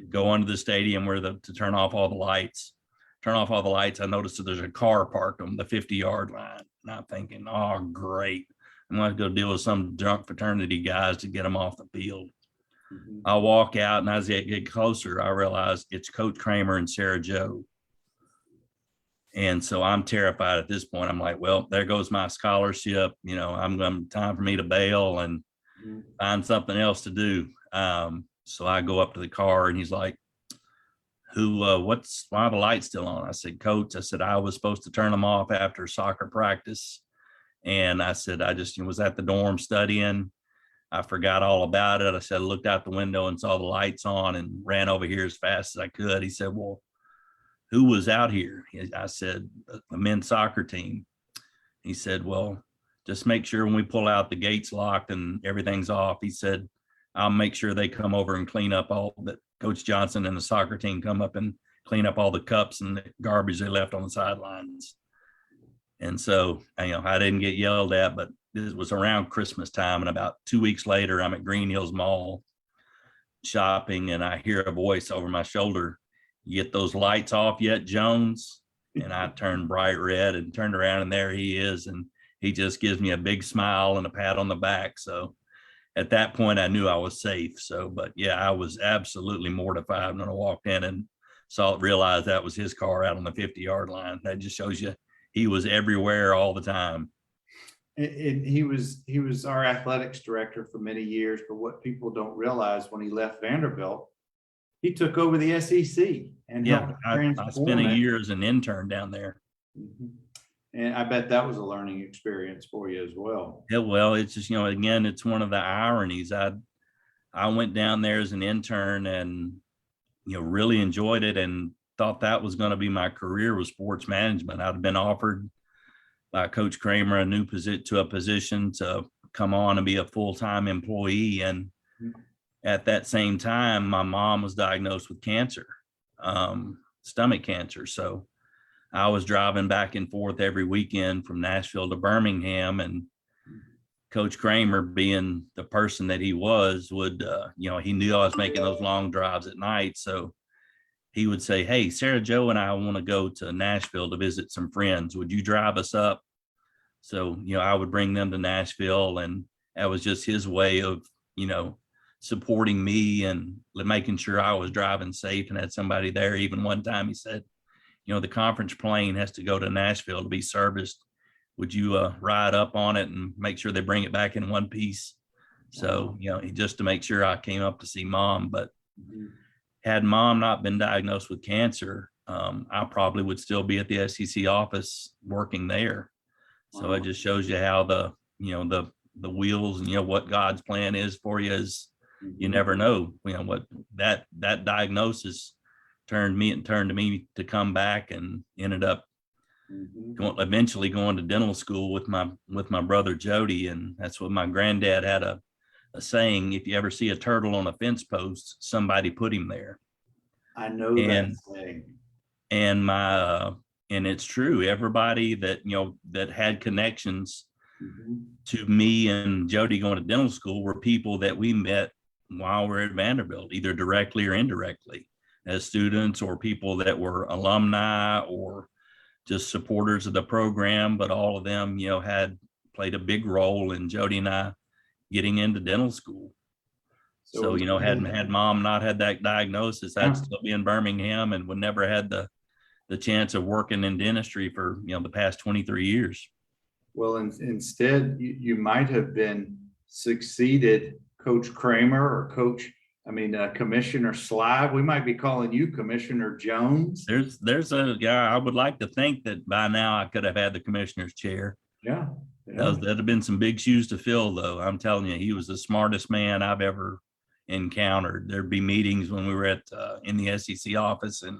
go into the stadium to turn off all the lights. Turn off all the lights. I noticed that there's a car parked on the 50-yard line. And I'm thinking, oh, great. I'm going to go deal with some drunk fraternity guys to get them off the field. Mm-hmm. I walk out, and as I get closer, I realize it's Coach Kramer and Sarah Jo. And so I'm terrified at this point. I'm like, well, there goes my scholarship. Time for me to bail and find something else to do. So I go up to the car, and he's like, why are the lights still on? I said, Coach, I was supposed to turn them off after soccer practice. And I said, I just was at the dorm studying. I forgot all about it. I said, I looked out the window and saw the lights on and ran over here as fast as I could. He said, well, who was out here? I said, the men's soccer team. He said, well, just make sure when we pull out, the gate's locked and everything's off. He said, I'll make sure they come over and clean up all that. Coach Johnson and the soccer team come up and clean up all the cups and the garbage they left on the sidelines. And so, I didn't get yelled at, but it was around Christmas time. And about 2 weeks later, I'm at Green Hills Mall shopping, and I hear a voice over my shoulder, you get those lights off yet, Jones? And I turned bright red and turned around, and there he is. And he just gives me a big smile and a pat on the back. So at that point, I knew I was safe. So, but yeah, I was absolutely mortified when I walked in and realized that was his car out on the 50-yard line. That just shows you he was everywhere all the time. And he was our athletics director for many years. But what people don't realize, when he left Vanderbilt, he took over the SEC and I spent a year as an intern down there. Mm-hmm. And I bet that was a learning experience for you as well. Yeah, well, it's just, again, it's one of the ironies. I went down there as an intern and, really enjoyed it and thought that was going to be my career, was sports management. I'd been offered by Coach Kramer a new position to come on and be a full-time employee. And at that same time, my mom was diagnosed with cancer, stomach cancer. So I was driving back and forth every weekend from Nashville to Birmingham, and Coach Kramer, being the person that he was, would, he knew I was making those long drives at night. So he would say, hey, Sarah Jo and I want to go to Nashville to visit some friends. Would you drive us up? So, I would bring them to Nashville, and that was just his way of, supporting me and making sure I was driving safe and had somebody there. Even one time he said, the conference plane has to go to Nashville to be serviced. Would you ride up on it and make sure they bring it back in one piece? So, just to make sure I came up to see Mom. But had Mom not been diagnosed with cancer, I probably would still be at the SEC office working there. So it just shows you how the wheels and, what God's plan is for you is, you never know, what that diagnosis turned to me to come back, and ended up eventually going to dental school with my brother Jody. And that's what my granddad had a saying: if you ever see a turtle on a fence post, somebody put him there. I know that saying. And and it's true. Everybody that that had connections to me and Jody going to dental school were people that we met while we're at Vanderbilt, either directly or indirectly, as students, or people that were alumni or just supporters of the program. But all of them, had played a big role in Jody and I getting into dental school. So, had Mom not had that diagnosis, I'd still be in Birmingham and would never had the chance of working in dentistry for, the past 23 years. Well, instead, you might have been succeeded Coach Kramer or Commissioner Sly. We might be calling you Commissioner Jones. There's a guy. I would like to think that by now I could have had the commissioner's chair. Yeah. That'd have been some big shoes to fill, though. I'm telling you, he was the smartest man I've ever encountered. There'd be meetings when we were at in the SEC office, and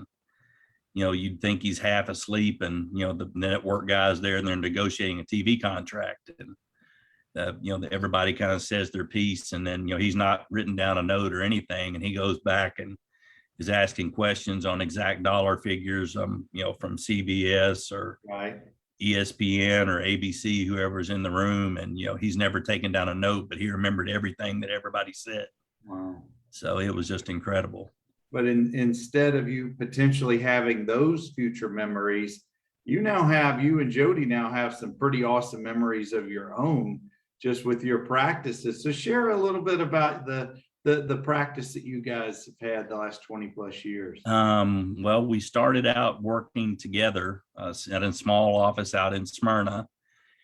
you'd think he's half asleep, and the network guys there, and they're negotiating a TV contract, and everybody kind of says their piece, and then he's not written down a note or anything, and he goes back and is asking questions on exact dollar figures, from CBS or Right. ESPN or ABC, whoever's in the room, and he's never taken down a note, but he remembered everything that everybody said. Wow. So it was just incredible. But instead of you potentially having those future memories, you and Jody now have some pretty awesome memories of your own, just with your practices. So share a little bit about the practice that you guys have had the last 20 plus years. Well, we started out working together at a small office out in Smyrna.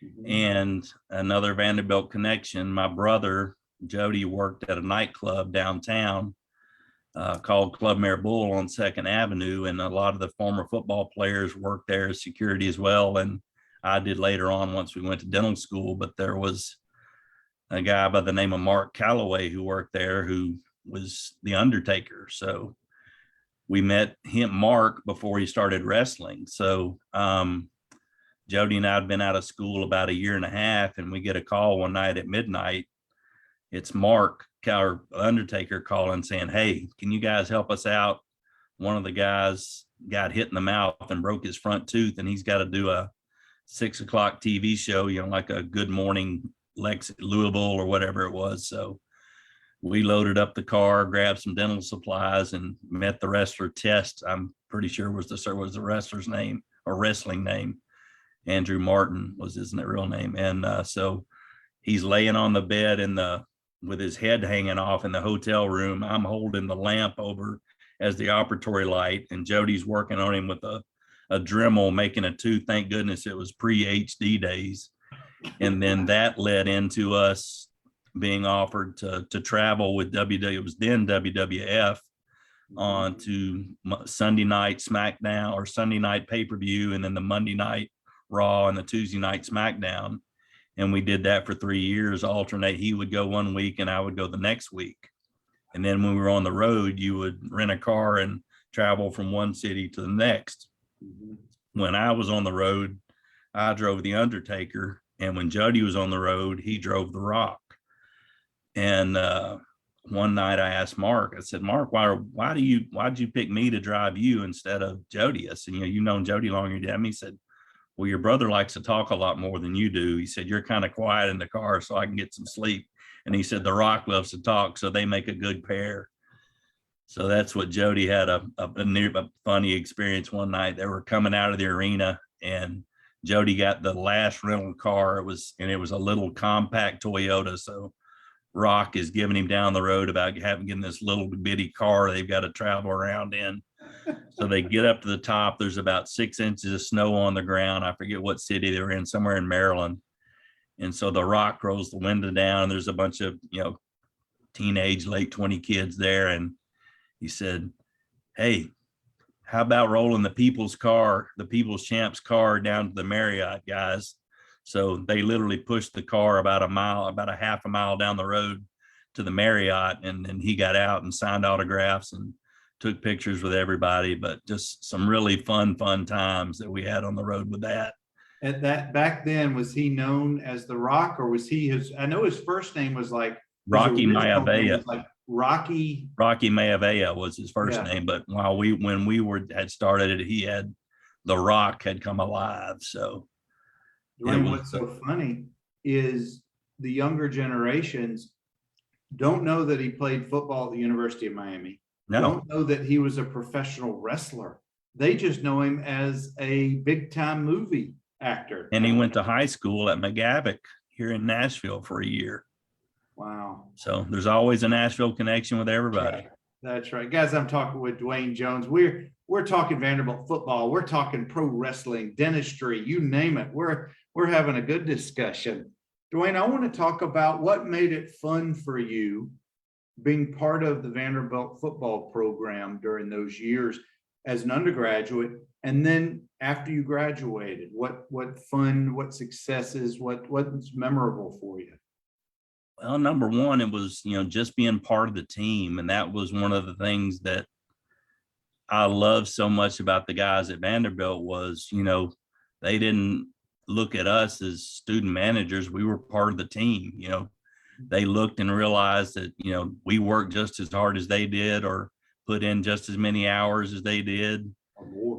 Mm-hmm. And another Vanderbilt connection. My brother, Jody, worked at a nightclub downtown called Club Mare Bull on 2nd Avenue. And a lot of the former football players worked there as security as well. And I did later on once we went to dental school, but there was a guy by the name of Mark Calloway who worked there, who was the Undertaker. So we met Mark, before he started wrestling. So Jody and I had been out of school about a year and a half, and we get a call one night at midnight. It's Mark, our Undertaker, calling saying, "Hey, can you guys help us out? One of the guys got hit in the mouth and broke his front tooth, and he's got to do a 6 o'clock TV show, like a Good Morning Louisville or whatever it was." So we loaded up the car, grabbed some dental supplies, and met the wrestler Test. I'm pretty sure was the wrestler's name or wrestling name. Andrew Martin was his real name. And so he's laying on the bed with his head hanging off in the hotel room. I'm holding the lamp over as the operatory light, and Jody's working on him with a Dremel, making a tooth. Thank goodness it was pre-HD days. And then that led into us being offered to travel with it was then WWF, on to Sunday night SmackDown, or Sunday night pay-per-view, and then the Monday night Raw and the Tuesday night SmackDown. And we did that for 3 years, alternate. He would go one week and I would go the next week. And then when we were on the road, you would rent a car and travel from one city to the next. Mm-hmm. When I was on the road, I drove the Undertaker. And when Jody was on the road, he drove the Rock. And one night I asked Mark, I said, "Mark, why'd you pick me to drive you instead of Jody?" I said, "You've known Jody longer than me." He said, "Well, your brother likes to talk a lot more than you do." He said, "You're kind of quiet in the car so I can get some sleep." And he said, "The Rock loves to talk, so they make a good pair." So that's what Jody had a funny experience one night. They were coming out of the arena, and Jody got the last rental car. It was a little compact Toyota. So Rock is giving him down the road about getting this little bitty car they've got to travel around in. So they get up to the top. There's about 6 inches of snow on the ground. I forget what city they were in, somewhere in Maryland. And so the Rock rolls the window down. There's a bunch of, teenage, late 20 kids there. And he said, "Hey, how about rolling the People's Champ's car down to the Marriott, guys?" So they literally pushed the car about a half a mile down the road to the Marriott. And then he got out and signed autographs and took pictures with everybody. But just some really fun times that we had on the road with that. At that, back then, was he known as the Rock, or was he I know his first name was like Rocky Maivia. Like Rocky Maivia was his first name, but when we had started it, the Rock had come alive. So Dwayne, what's so funny is the younger generations don't know that he played football at the University of Miami. No. Don't know that he was a professional wrestler. They just know him as a big time movie actor. And he went to high school at McGavock here in Nashville for a year. Wow. So there's always a Nashville connection with everybody. That's right. Guys, I'm talking with Dwayne Jones. We're talking Vanderbilt football. We're talking pro wrestling, dentistry, you name it. We're having a good discussion. Dwayne, I want to talk about what made it fun for you being part of the Vanderbilt football program during those years. as an undergraduate, and then after you graduated, what fun, what successes, what's memorable for you? Well, number one, it was, just being part of the team. And that was one of the things that I love so much about the guys at Vanderbilt was, they didn't look at us as student managers. We were part of the team. They looked and realized that, we worked just as hard as they did, or put in just as many hours as they did,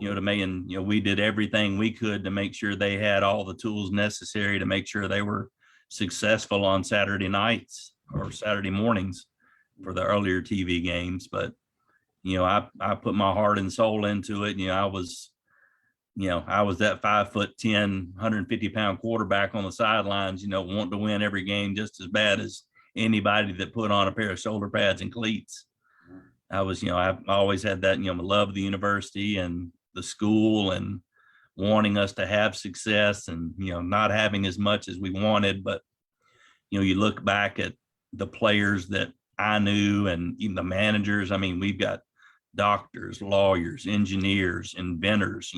to make, and, we did everything we could to make sure they had all the tools necessary to make sure they were successful on Saturday nights or Saturday mornings for the earlier TV games. But, I put my heart and soul into it. I was that 5'10", 150-pound quarterback on the sidelines, wanting to win every game just as bad as anybody that put on a pair of shoulder pads and cleats. I've always had that, love of the university and the school, and wanting us to have success, and, not having as much as we wanted. But, you look back at the players that I knew and even the managers. I mean, we've got doctors, lawyers, engineers, inventors,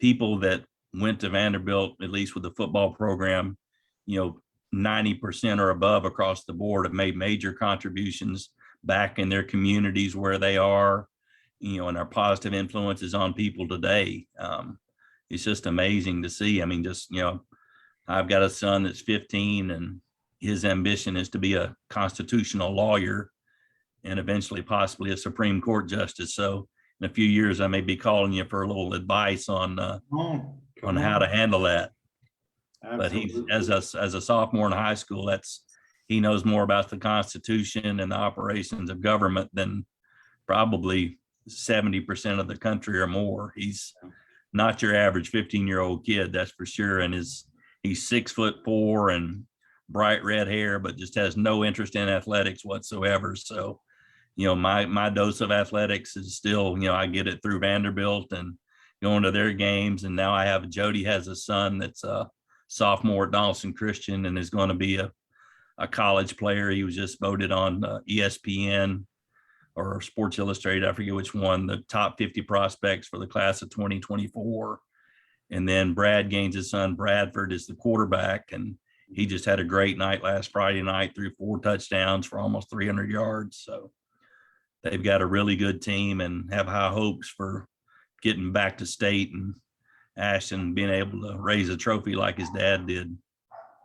people that went to Vanderbilt, at least with the football program, 90% or above across the board have made major contributions back in their communities where they are, and are positive influences on people today. It's just amazing to see. I mean, I've got a son that's 15, and his ambition is to be a constitutional lawyer and eventually possibly a Supreme Court justice. So in a few years, I may be calling you for a little advice on how to handle that. Absolutely. But he's as a sophomore in high school, he knows more about the Constitution and the operations of government than probably 70% of the country or more. He's not your average 15-year-old kid, that's for sure. And he's 6'4" and bright red hair, but just has no interest in athletics whatsoever. So, my dose of athletics is still, I get it through Vanderbilt and going to their games. And now Jody has a son that's a sophomore at Donaldson Christian and is going to be a college player. He was just voted on ESPN or Sports Illustrated, I forget which one, the top 50 prospects for the class of 2024. And then Brad Gaines' son, Bradford, is the quarterback. And he just had a great night last Friday night, threw 4 touchdowns for almost 300 yards. So they've got a really good team and have high hopes for getting back to state and Ashton being able to raise a trophy like his dad did.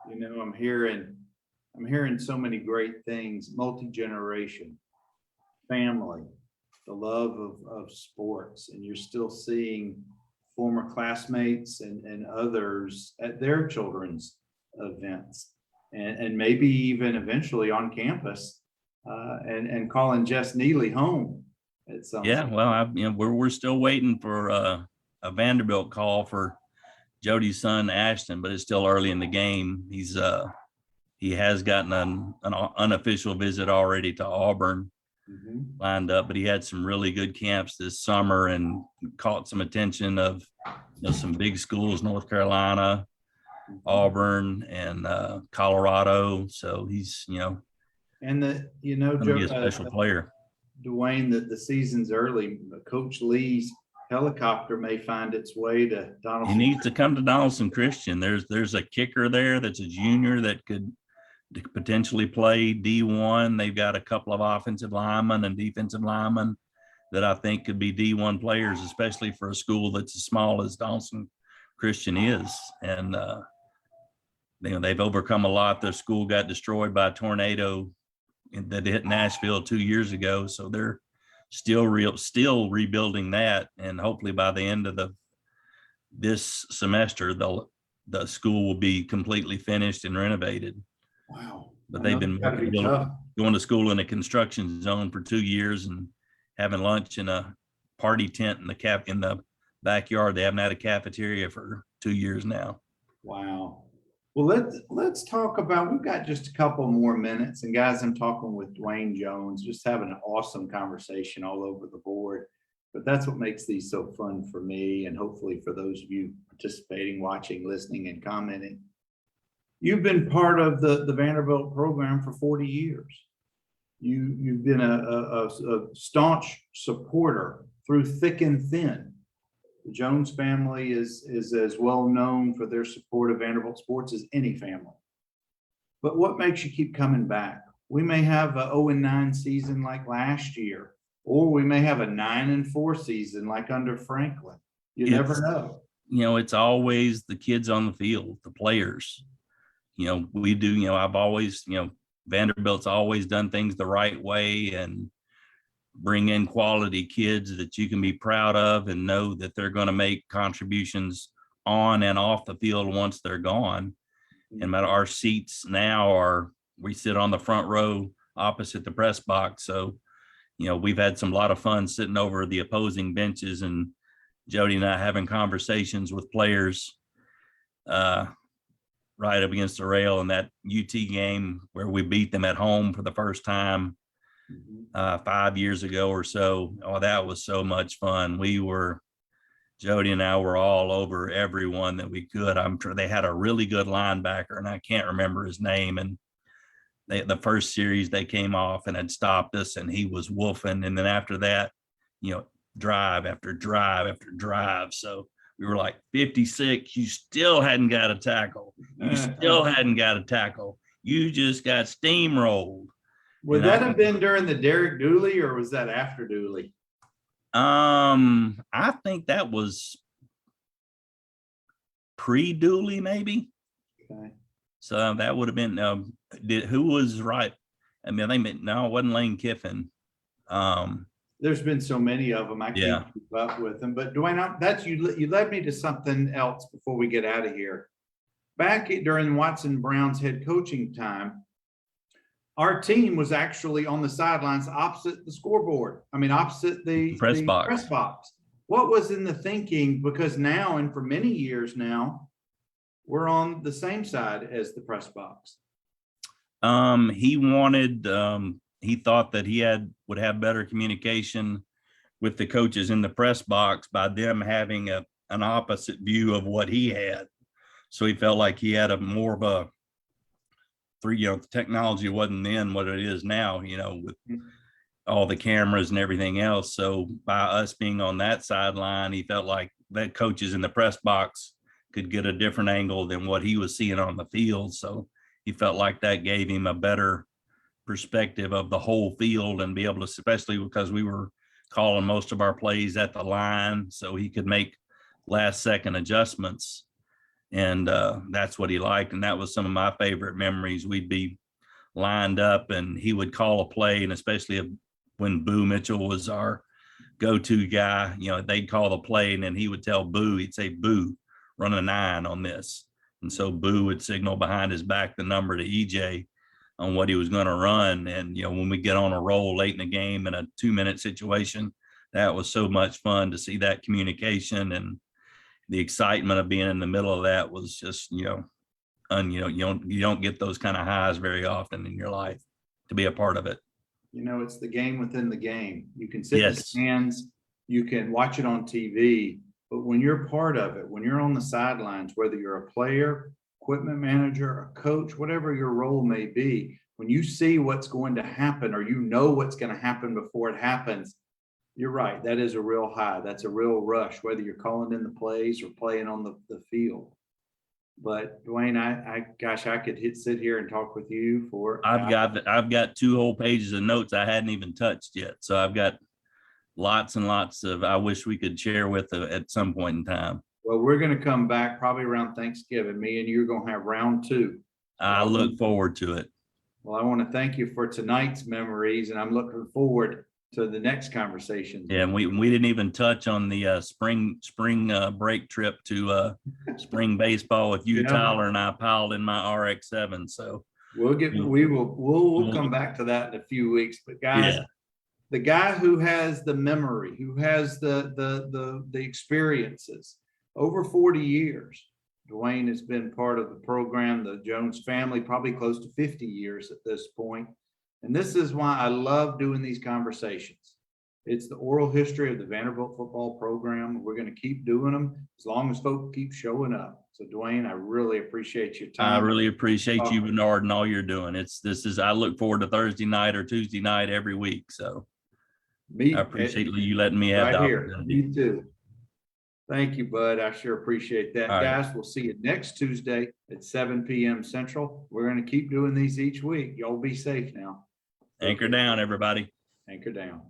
I'm hearing so many great things: multi-generation, family, the love of sports, and you're still seeing former classmates and others at their children's events, and maybe even eventually on campus, and calling Jess Neely home at some Yeah, point. well, we're still waiting for a Vanderbilt call for Jody's son Ashton, but it's still early in the game. He has gotten an unofficial visit already to Auburn lined up, but he had some really good camps this summer and caught some attention of some big schools, North Carolina, Auburn, and Colorado. So he's And going to be a special player. Dewayne, that the season's early. Coach Lee's helicopter may find its way to Donaldson. He needs to come to Donaldson Christian. There's a kicker there that's a junior that could potentially play D1. They've got a couple of offensive linemen and defensive linemen that I think could be D1 players, especially for a school that's as small as Donaldson Christian is. And they've overcome a lot. Their school got destroyed by a tornado that hit Nashville 2 years ago, so they're still rebuilding that. And hopefully by the end of this semester, the school will be completely finished and renovated. Wow! But they've been going to school in a construction zone for 2 years and having lunch in a party tent in the backyard. They haven't had a cafeteria for 2 years now. Wow. Well, let's talk about, we've got just a couple more minutes, and guys, I'm talking with Dewayne Jones, just having an awesome conversation all over the board. But that's what makes these so fun for me, and hopefully for those of you participating, watching, listening, and commenting. You've been part of the Vanderbilt program for 40 years. You've been a staunch supporter through thick and thin. The Jones family is as well known for their support of Vanderbilt sports as any family. But what makes you keep coming back? We may have a 0-9 season like last year, or we may have a 9-4 season like under Franklin. You never know. It's always the kids on the field, the players. We do, I've always, Vanderbilt's always done things the right way and bring in quality kids that you can be proud of and know that they're going to make contributions on and off the field once they're gone. And our seats now we sit on the front row opposite the press box. So, we've had a lot of fun sitting over the opposing benches, and Jody and I having conversations with players right up against the rail in that UT game where we beat them at home for the first time 5 years ago or so. Oh, that was so much fun. Jody and I were all over everyone that we could. I'm sure they had a really good linebacker, and I can't remember his name. And the first series they came off and had stopped us, and he was woofing. And then after that, drive after drive after drive. So we were like 56. You still hadn't got a tackle. You still hadn't got a tackle. You just got steamrolled. Would that have been during the Derek Dooley, or was that after Dooley? I think that was pre-Dooley, maybe. Okay. So that would have been who was right? I mean, no, it wasn't Lane Kiffin. There's been so many of them, I can't keep up with them. But Dwayne, you led me to something else before we get out of here. Back during Watson Brown's head coaching time, our team was actually on the sidelines opposite the scoreboard. I mean, opposite the press box. What was in the thinking? Because now, and for many years now, we're on the same side as the press box. He thought that would have better communication with the coaches in the press box by them having an opposite view of what he had. So he felt like he had more of a the technology wasn't then what it is now, with all the cameras and everything else. So by us being on that sideline, he felt like that coaches in the press box could get a different angle than what he was seeing on the field. So he felt like that gave him a better perspective of the whole field and be able to, especially because we were calling most of our plays at the line, so he could make last second adjustments. And that's what he liked. And that was some of my favorite memories. We'd be lined up and he would call a play, and especially when Boo Mitchell was our go-to guy, they'd call the play, and then he would tell Boo, he'd say, "Boo, run a 9 on this." And so Boo would signal behind his back the number to EJ on what he was going to run. And, when we get on a roll late in the game in a 2-minute situation, that was so much fun to see that communication, and the excitement of being in the middle of that was just, you don't get those kind of highs very often in your life to be a part of it. It's the game within the game. You can sit in the stands, you can watch it on TV, but when you're part of it, when you're on the sidelines, whether you're a player, equipment manager, a coach, whatever your role may be, when you see what's going to happen, or what's going to happen before it happens, you're right. That is a real high. That's a real rush, whether you're calling in the plays or playing on the field. But Dwayne, I could sit here and talk with you for. I've got 2 whole pages of notes I hadn't even touched yet. So I've got lots and lots of, I wish we could share with at some point in time. Well, we're going to come back probably around Thanksgiving. Me and you are going to have round 2. I look forward to it. Well, I want to thank you for tonight's memories, and I'm looking forward to the next conversation. Yeah, and we didn't even touch on the spring break trip to spring baseball with you, Tyler, and I piled in my RX-7. So we'll come back to that in a few weeks. But guys, the guy who has the memory, who has the experiences over 40 years, Dwayne has been part of the program, the Jones family, probably close to 50 years at this point. And this is why I love doing these conversations. It's the oral history of the Vanderbilt football program. We're going to keep doing them as long as folks keep showing up. So Dwayne, I really appreciate your time. I really appreciate you, Bernard, and all you're doing. I look forward to Thursday night or Tuesday night every week. So Me. I appreciate you letting me have Right the here. opportunity. You too. Thank you, Bud. I sure appreciate that. All right. Guys, we'll see you next Tuesday at 7 p.m. Central. We're going to keep doing these each week. Y'all be safe now. Anchor down, everybody. Anchor down.